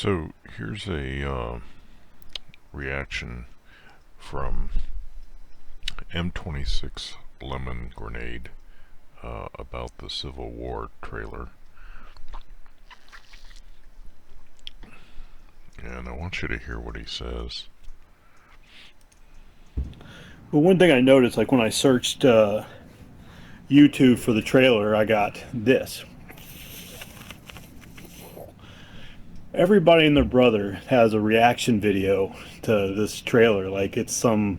So here's a reaction from M26 Lemon Grenade about the Civil War trailer. And I want you to hear what he says. Well, one thing I noticed, like when I searched YouTube for the trailer, I got this. Everybody and their brother has a reaction video to this trailer, like it's some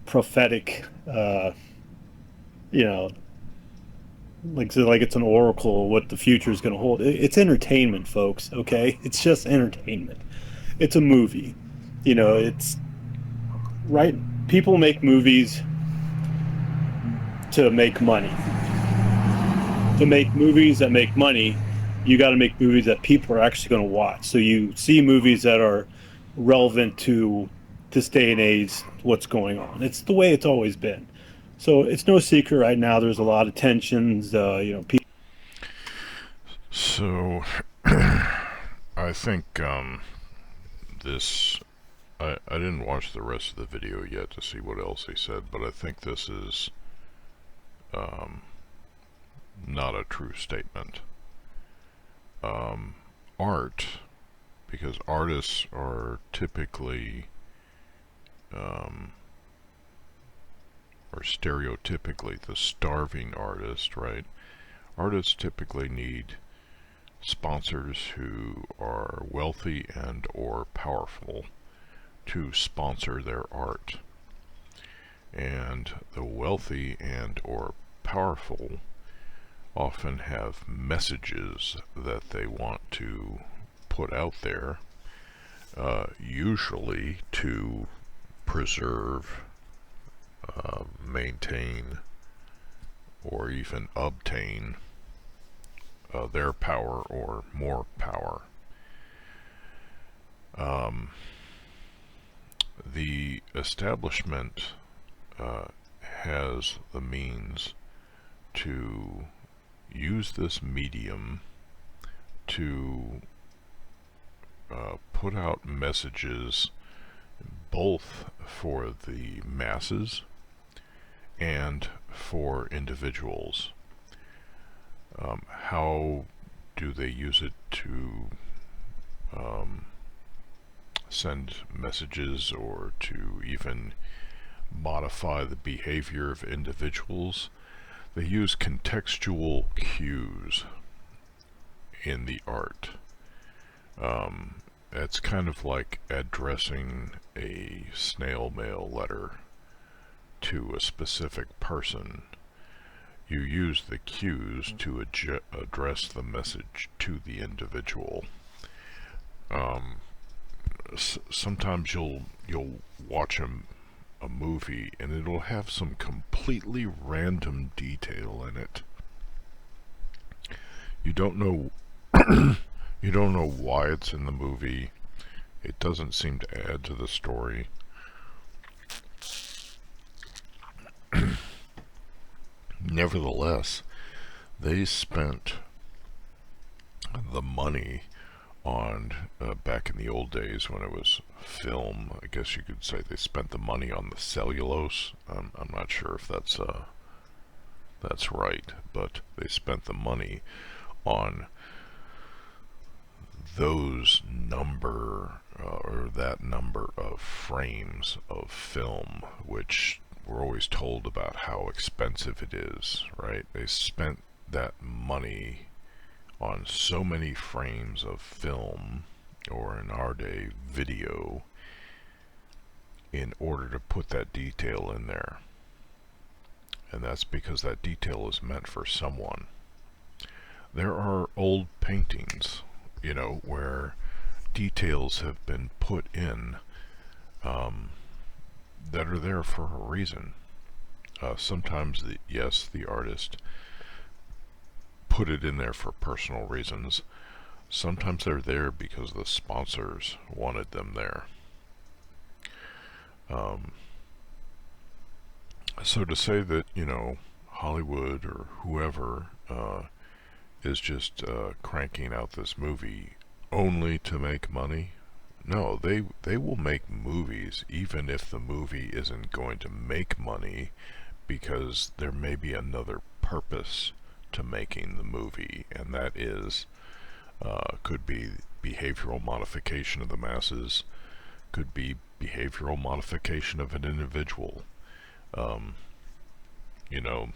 prophetic, you know, like it's an oracle of what the future is going to hold. It's entertainment, folks. Okay, it's just entertainment. It's a movie. It's right. People make movies to make money. To make movies that make money, you got to make movies that people are actually going to watch. So you see movies that are relevant to this day and age, what's going on. It's the way it's always been. So it's no secret right now. There's a lot of tensions. People. So I think this. I didn't watch the rest of the video yet to see what else he said, but I think this is um, not a true statement. Art, because artists are typically or stereotypically the starving artist, right? Artists typically need sponsors who are wealthy and or powerful to sponsor their art. And the wealthy and or powerful often have messages that they want to put out there, usually to preserve, maintain, or even obtain their power or more power. The establishment has the means to use this medium to put out messages both for the masses and for individuals. How do they use it to send messages or to even modify the behavior of individuals? They use contextual cues in the art. It's kind of like addressing a snail mail letter to a specific person. You use the cues to address the message to the individual. Sometimes you'll watch a movie and it'll have some completely random detail in it. You don't know you don't know why it's in the movie. It doesn't seem to add to the story. Nevertheless, they spent the money on, back in the old days when it was film, I guess you could say they spent the money on the cellulose. I'm not sure if that's right, but they spent the money on those number or that number of frames of film, which we're always told about how expensive it is, right? They spent that money on so many frames of film, or in our day, video, in order to put that detail in there. And that's because that detail is meant for someone. There are old paintings, where details have been put in that are there for a reason. Sometimes, the artist put it in there for personal reasons. Sometimes they're there because the sponsors wanted them there. So to say that, Hollywood or whoever is just cranking out this movie only to make money. No, they will make movies even if the movie isn't going to make money, because there may be another purpose to making the movie, and that is could be behavioral modification of the masses, could be behavioral modification of an individual. Um, you know,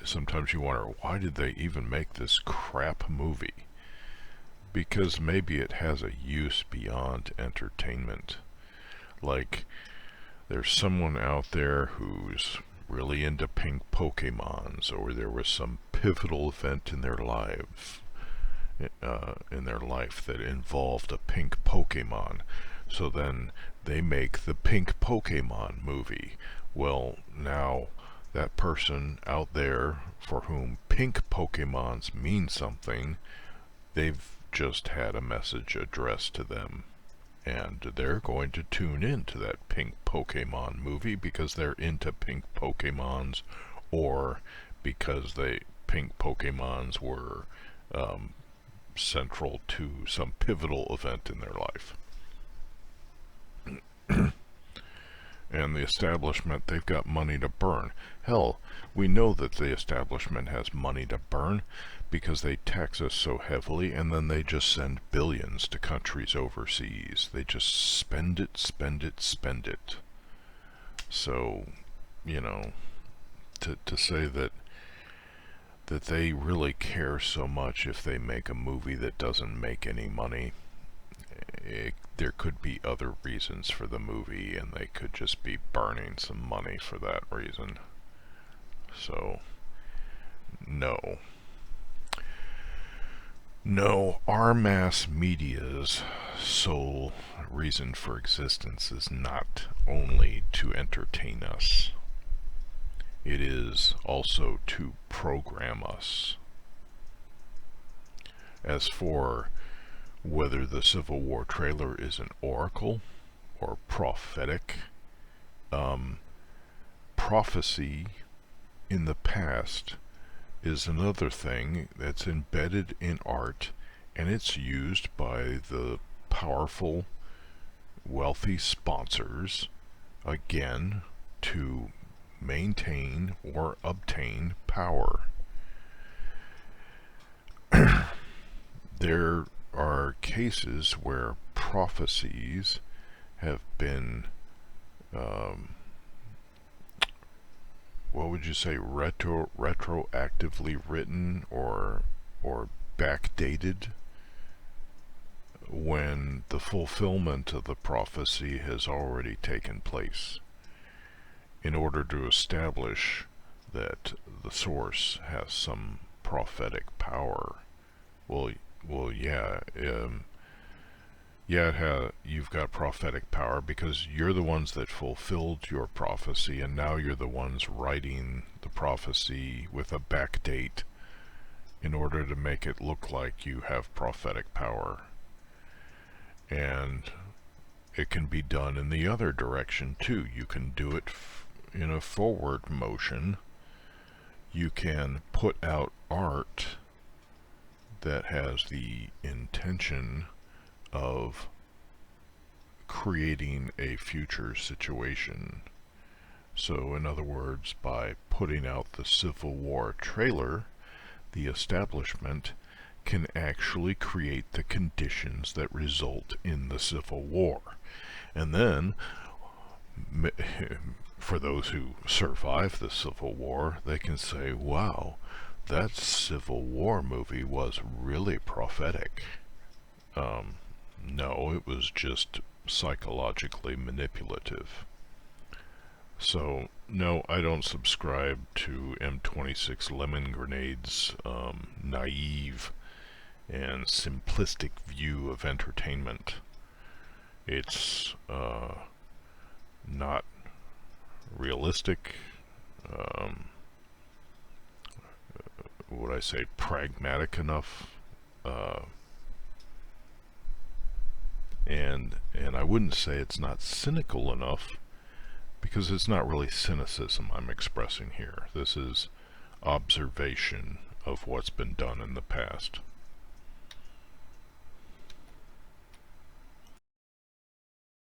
sometimes you wonder, why did they even make this crap movie? Because maybe it has a use beyond entertainment. Like, there's someone out there who's really into pink Pokemons, or there was some pivotal event in their life that involved a pink Pokemon. So then they make the pink Pokemon movie. Well, now that person out there for whom pink Pokemons mean something, they've just had a message addressed to them. And they're going to tune into that pink Pokemon movie because they're into pink Pokemons, or because pink Pokemons were central to some pivotal event in their life. And the establishment, they've got money to burn. Hell, we know that the establishment has money to burn because they tax us so heavily, and then they just send billions to countries overseas. They just spend it, spend it, spend it. So, you know, to say that they really care so much if they make a movie that doesn't make any money, there could be other reasons for the movie, and they could just be burning some money for that reason. So, no. No, our mass media's sole reason for existence is not only to entertain us. It is also to program us. As for whether the Civil War trailer is an oracle or prophetic, prophecy in the past is another thing that's embedded in art, and it's used by the powerful, wealthy sponsors, again, to maintain or obtain power. There are cases where prophecies have been, what would you say, retroactively written or backdated, when the fulfillment of the prophecy has already taken place, in order to establish that the source has some prophetic power. Well, yeah, you've got prophetic power because you're the ones that fulfilled your prophecy, and now you're the ones writing the prophecy with a backdate in order to make it look like you have prophetic power. And it can be done in the other direction too. You can do it in a forward motion. You can put out art that has the intention of creating a future situation. So, in other words, by putting out the Civil War trailer, the establishment can actually create the conditions that result in the Civil War. And then, for those who survive the Civil War, they can say, wow, that Civil War movie was really prophetic. No, it was just psychologically manipulative. So, no, I don't subscribe to M26 Lemon Grenade's naive and simplistic view of entertainment. It's not realistic, would I say pragmatic enough, and I wouldn't say it's not cynical enough, because it's not really cynicism I'm expressing here. This is observation of what's been done in the past.